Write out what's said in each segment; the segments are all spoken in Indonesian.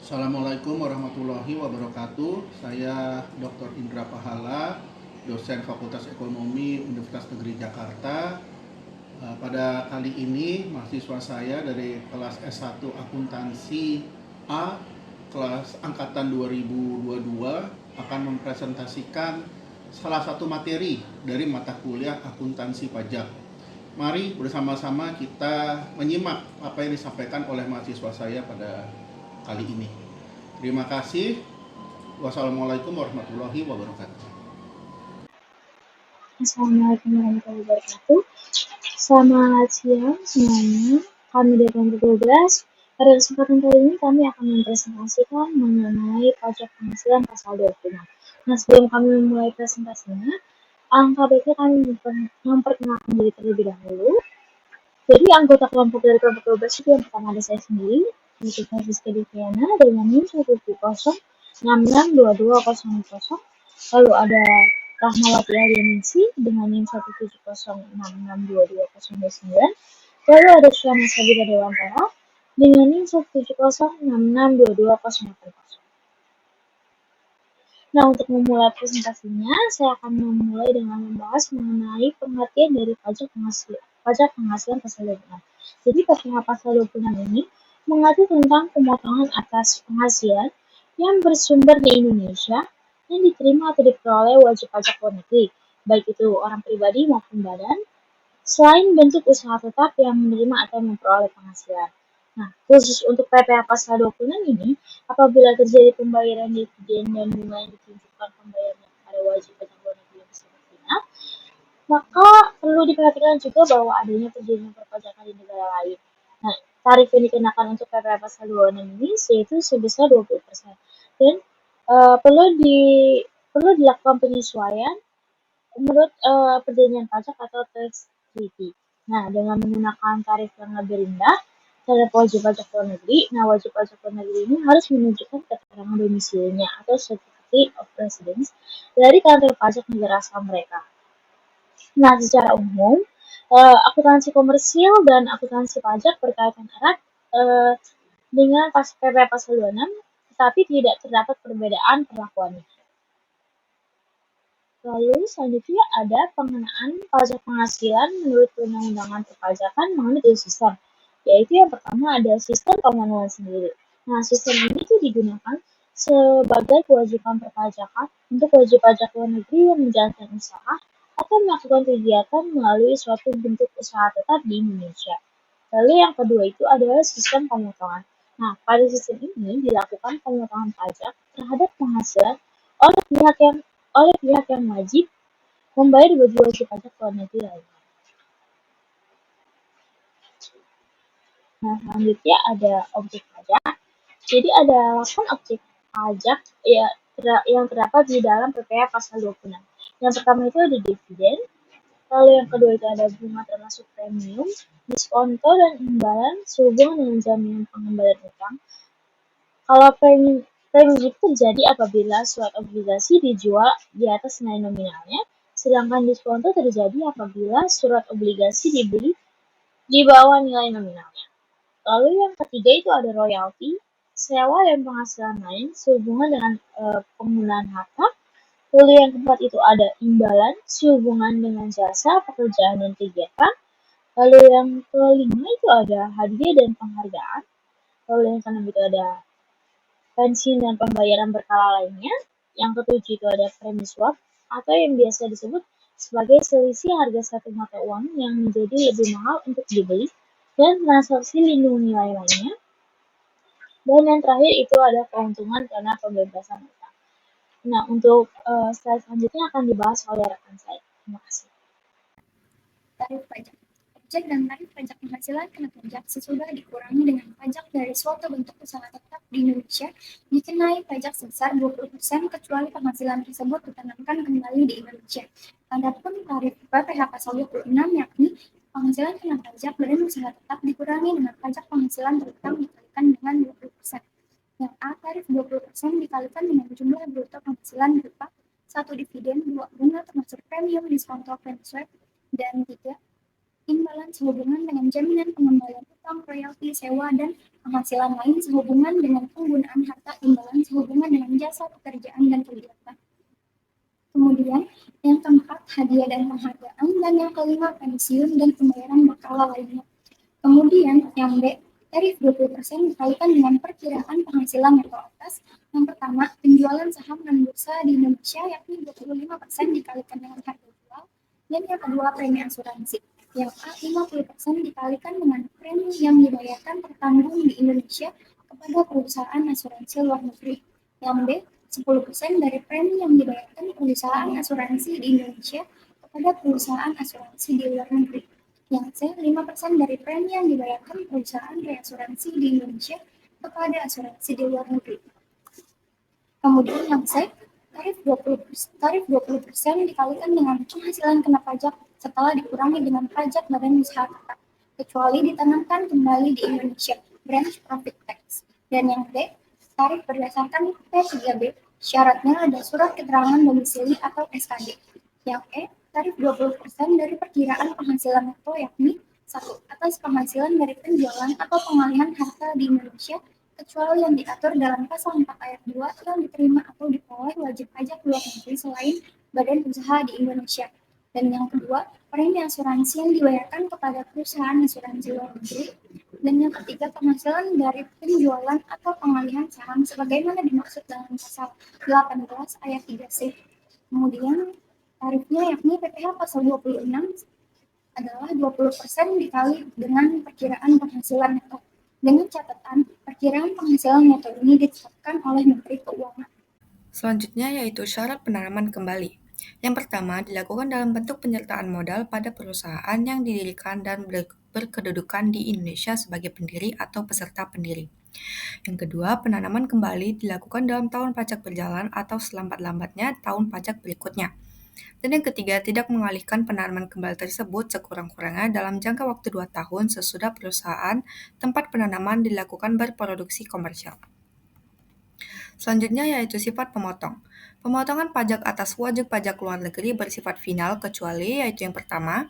Assalamualaikum warahmatullahi wabarakatuh. Saya Dr. Indra Pahala, dosen Fakultas Ekonomi Universitas Negeri Jakarta. Pada kali ini mahasiswa saya dari kelas S1 Akuntansi A, kelas angkatan 2022 akan mempresentasikan salah satu materi dari mata kuliah akuntansi pajak. Mari bersama-sama kita menyimak apa yang disampaikan oleh mahasiswa saya pada kali ini. Terima kasih. Wassalamualaikum warahmatullahi wabarakatuh. Assalamualaikum warahmatullahi wabarakatuh. Selamat siang semuanya. Kami dari kelompok 12. Pada kesempatan kali ini kami akan mempresentasikan mengenai pajak penghasilan pasal 26. Nah, sebelum kami memulai presentasinya, alangkah baiknya kami memperkenalkan diri terlebih dahulu. Jadi anggota kelompok dari kelompok 12 itu yang pertama ada saya sendiri, yaitu Francisca Diviana dengan NIM 170662200. Lalu ada Rahmawati Alianisi dengan NIM 17066220029. Lalu ada Syana Sabira Dewantara dengan NIM 17066220080. Nah, untuk memulai presentasinya, saya akan memulai dengan membahas mengenai pengertian dari pajak penghasilan pasal 26. Jadi, PPh pasal 26 ini mengatur tentang pemotongan atas penghasilan yang bersumber di Indonesia yang diterima atau diperoleh wajib pajak luar negeri, baik itu orang pribadi maupun badan, selain bentuk usaha tetap yang menerima atau memperoleh penghasilan. Nah, khusus untuk PPh pasal 26 ini, apabila terjadi pembayaran dividen dan bunga yang ditunjukkan pembayarannya kepada wajib pajak luar negeri yang bersifat final, maka perlu diperhatikan juga bahwa adanya terjadinya perpajakan di negara lain. Nah, tarif yang dikenakan untuk PPh pasal 26 ini yaitu sebesar 20%. Dan perlu dilakukan penyesuaian menurut perjanjian pajak atau tax treaty. Nah, dengan menggunakan tarif yang lebih rendah terhadap wajib pajak luar negeri, nah wajib pajak luar negeri ini harus menunjukkan keterangan domisilinya atau certificate of residence dari kantor pajak negara asal mereka. Nah, secara umum, akuntansi komersil dan akuntansi pajak berkaitan erat dengan PPh pasal 26, tetapi tidak terdapat perbedaan perlakuannya. Lalu selanjutnya ada pengenaan pajak penghasilan menurut perundang-undangan perpajakan mengenai dua sistem, yaitu yang pertama ada sistem pemanuan sendiri. Nah, sistem ini tuh digunakan sebagai kewajiban perpajakan untuk wajib pajak luar negeri yang menjalankan usaha atau melakukan kegiatan melalui suatu bentuk usaha tetap di Indonesia. Lalu yang kedua itu adalah sistem pemotongan. Nah, pada sistem ini dilakukan pemotongan pajak terhadap penghasilan oleh pihak yang wajib membayar bagi wajib pajak luar negeri lainnya. Nah, selanjutnya ada objek pajak. Jadi ada 8 objek pajak yang terdapat di dalam PPh pasal 26. Yang pertama itu ada dividen, lalu yang kedua itu ada bunga termasuk premium, diskonto dan imbalan sehubungan dengan jaminan pengembalian utang. Kalau premium itu terjadi apabila surat obligasi dijual di atas nilai nominalnya, sedangkan diskonto terjadi apabila surat obligasi dibeli di bawah nilai nominalnya. Lalu yang ketiga itu ada royalti, sewa dan penghasilan lain sehubungan dengan penggunaan harta. Lalu yang keempat itu ada imbalan sehubungan dengan jasa, pekerjaan, dan kegiatan. Lalu yang kelima itu ada hadiah dan penghargaan. Lalu yang keenam itu ada pensiun dan pembayaran berkala lainnya. Yang ketujuh itu ada premi swap atau yang biasa disebut sebagai selisih harga satu mata uang yang menjadi lebih mahal untuk dibeli, dan transaksi lindung nilai lainnya. Dan yang terakhir itu ada keuntungan karena pembebasan utang. Nah, untuk slide selanjutnya akan dibahas oleh rekan saya. Terima kasih. Tarif pajak. Objek dan tarif pajak penghasilan kena pajak sesudah dikurangi dengan pajak dari suatu bentuk usaha tetap di Indonesia dikenai pajak sebesar 20% kecuali penghasilan tersebut ditanamkan kembali di Indonesia. Adapun tarif PPh pasal 26 yakni penghasilan kena pajak dari usaha tetap dikurangi dengan pajak penghasilan terutang dikalikan dengan 20%. Yang A, tarif 20% dikalikan dengan jumlah bruto penghasilan berupa 1 dividen, 2 bunga termasuk premium, diskonto, premi swap, dan 3 imbalan sehubungan dengan jaminan pengembalian utang, royalti, sewa, dan penghasilan lain sehubungan dengan penggunaan harta jasa pekerjaan dan kegiatan. Kemudian, yang keempat, hadiah dan penghargaan, dan yang kelima, pensiun dan pembayaran berkala lainnya. Kemudian, yang B, tarif 20% dikalikan dengan perkiraan penghasilan neto atas. Yang pertama, penjualan saham dan bursa di Indonesia, yakni 25% dikalikan dengan harga jual. Dan yang kedua, premi asuransi. Yang A, 50% dikalikan dengan premi yang dibayarkan tertanggung di Indonesia kepada perusahaan asuransi luar negeri. Yang B, 10% dari premi yang dibayarkan perusahaan asuransi di Indonesia kepada perusahaan asuransi di luar negeri. Yang C, 5% dari premi yang dibayarkan perusahaan reasuransi di Indonesia kepada asuransi di luar negeri. Kemudian yang C, tarif 20% dikalikan dengan penghasilan kena pajak setelah dikurangi dengan pajak badan usaha tetap, kecuali ditanamkan kembali di Indonesia, branch profit tax. Dan yang D, tarif berdasarkan P3B, syaratnya ada surat keterangan domisili atau SKD. Yang E, tarif 20% dari perkiraan penghasilan neto, yakni 1. Atas penghasilan dari penjualan atau pengalihan harta di Indonesia, kecuali yang diatur dalam pasal 4 ayat 2 yang diterima atau diperoleh wajib pajak luar negeri selain badan usaha di Indonesia. Dan yang kedua, premi asuransi yang dibayarkan kepada perusahaan asuransi luar negeri. Dan yang ketiga, penghasilan dari penjualan atau pengalihan saham sebagaimana dimaksud dalam pasal 18 ayat 3C. Kemudian tarifnya yakni PPh pasal 26 adalah 20% dikali dengan perkiraan penghasilan neto. Dengan catatan, perkiraan penghasilan neto ini ditetapkan oleh Menteri Keuangan. Selanjutnya yaitu syarat penanaman kembali. Yang pertama, dilakukan dalam bentuk penyertaan modal pada perusahaan yang didirikan dan berkedudukan di Indonesia sebagai pendiri atau peserta pendiri. Yang kedua, penanaman kembali dilakukan dalam tahun pajak berjalan atau selambat-lambatnya tahun pajak berikutnya. Dan yang ketiga, tidak mengalihkan penanaman kembali tersebut sekurang-kurangnya dalam jangka waktu 2 tahun sesudah perusahaan tempat penanaman dilakukan berproduksi komersial. Selanjutnya yaitu sifat pemotong. Pemotongan pajak atas wajib pajak luar negeri bersifat final kecuali yaitu yang pertama,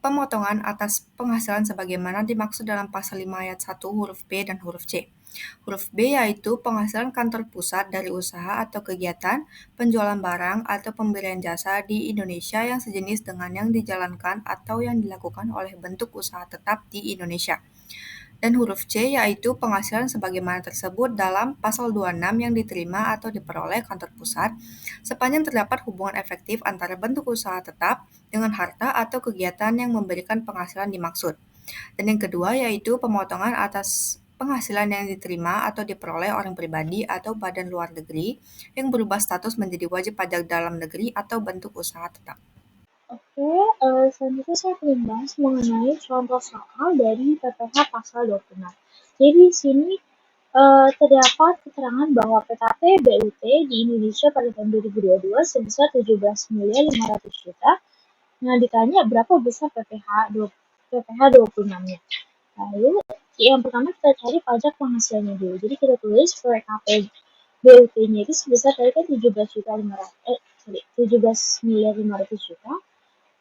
pemotongan atas penghasilan sebagaimana dimaksud dalam pasal 5 ayat 1 huruf B dan huruf C. Huruf B yaitu penghasilan kantor pusat dari usaha atau kegiatan, penjualan barang atau pemberian jasa di Indonesia yang sejenis dengan yang dijalankan atau yang dilakukan oleh bentuk usaha tetap di Indonesia. Dan huruf C yaitu penghasilan sebagaimana tersebut dalam pasal 26 yang diterima atau diperoleh kantor pusat sepanjang terdapat hubungan efektif antara bentuk usaha tetap dengan harta atau kegiatan yang memberikan penghasilan dimaksud. Dan yang kedua yaitu pemotongan atas penghasilan yang diterima atau diperoleh orang pribadi atau badan luar negeri yang berubah status menjadi wajib pajak dalam negeri atau bentuk usaha tetap. Oke, selanjutnya saya akan membahas mengenai contoh soal dari PPh pasal 26. Jadi di sini terdapat keterangan bahwa PKP BUT di Indonesia pada tahun 2022 sebesar 17.500 juta. Nah, ditanya berapa besar PPh 26-nya. Lalu yang pertama kita cari pajak penghasilannya dulu. Jadi kita tulis PKP BUT-nya itu sebesar tadi kan 17.500 juta.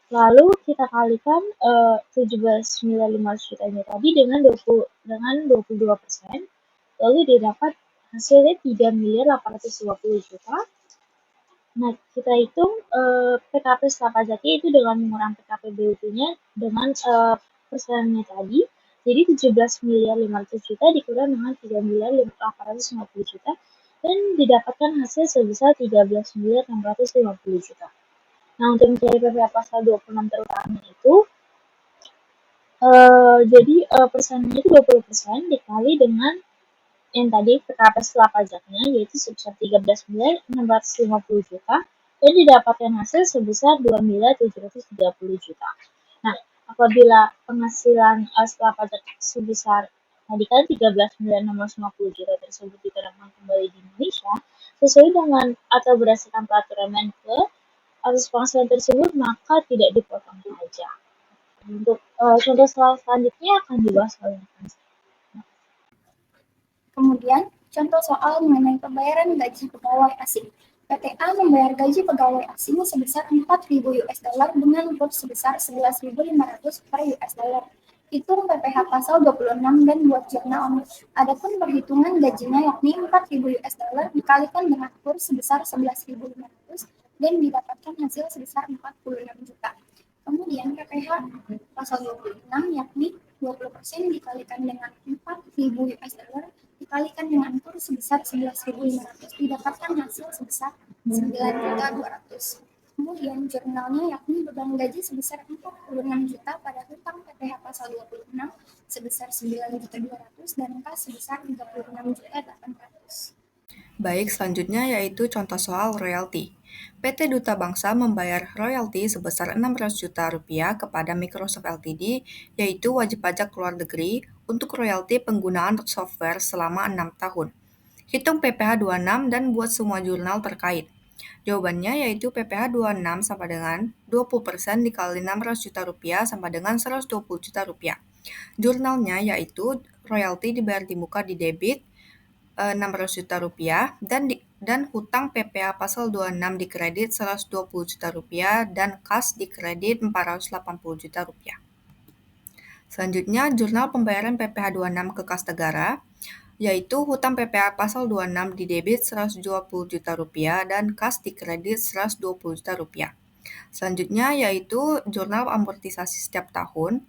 Lalu kita kalikan 17.500 juta ini tadi dengan 22%. Lalu didapat hasilnya 3.820 juta. Nah, kita hitung PKP setelah pajaknya itu dengan mengurangi PKP BUT-nya dengan persennya tadi. Jadi 17.500 juta dikurang dengan 3.850 juta dan didapatkan hasil sebesar 13.650 juta. Nah, untuk mencari PPh pasal 26 terutama itu, jadi persennya itu 20% dikali dengan yang tadi PKP setelah pajaknya, yaitu sebesar 13.650 juta, dan didapatkan hasil sebesar 2.730 juta. Nah, apabila penghasilan setelah pajak sebesar tadi kan 13.650 juta tersebut diterapkan kembali di Indonesia, sesuai dengan atau berdasarkan peraturan Menkeu, atas penghasilan tersebut maka tidak dipotong pajak. Untuk contoh selanjutnya akan dibahas oleh Kemudian, contoh soal mengenai pembayaran gaji pegawai asing. PTA membayar gaji pegawai asing sebesar 4.000 US dollar dengan kurs sebesar 11.500 per US dollar. Itu PPh pasal 26 dan buat jurnal. Adapun perhitungan gajinya yakni 4.000 US dollar dikalikan dengan kurs sebesar 11.500 dan didapatkan hasil sebesar 46 juta. Kemudian PPh pasal 26 yakni 20% dikalikan dengan 4.000 US dollar dikalikan dengan kurs sebesar 11.500 didapatkan hasil sebesar 9.200. Kemudian jurnalnya yakni beban gaji sebesar 46 juta pada hutang PPh pasal 26 sebesar 9.200 dan kas sebesar 36.800. Baik, selanjutnya yaitu contoh soal royalti. PT Duta Bangsa membayar royalti sebesar 600 juta rupiah kepada Microsoft Ltd, yaitu wajib pajak luar negeri untuk royalti penggunaan software selama 6 tahun. Hitung PPh 26 dan buat semua jurnal terkait. Jawabannya yaitu PPh 26 sama dengan 20% dikali 600 juta rupiah sama dengan 120 juta rupiah. Jurnalnya yaitu royalti dibayar di muka di debit 600 juta rupiah dan hutang PPh pasal 26 dikredit 120 juta rupiah dan kas dikredit 480 juta rupiah. Selanjutnya, jurnal pembayaran PPh 26 ke kas negara, yaitu hutang PPh pasal 26 di debit 120 juta rupiah dan kas dikredit 120 juta rupiah. Selanjutnya yaitu jurnal amortisasi setiap tahun,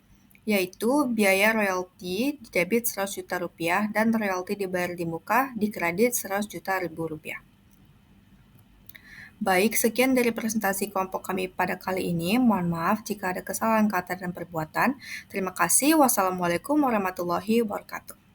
yaitu biaya royalti di debit 100 juta rupiah dan royalti dibayar di muka dikredit 100 juta rupiah. Baik, sekian dari presentasi kelompok kami pada kali ini. Mohon maaf jika ada kesalahan kata dan perbuatan. Terima kasih. Wassalamualaikum warahmatullahi wabarakatuh.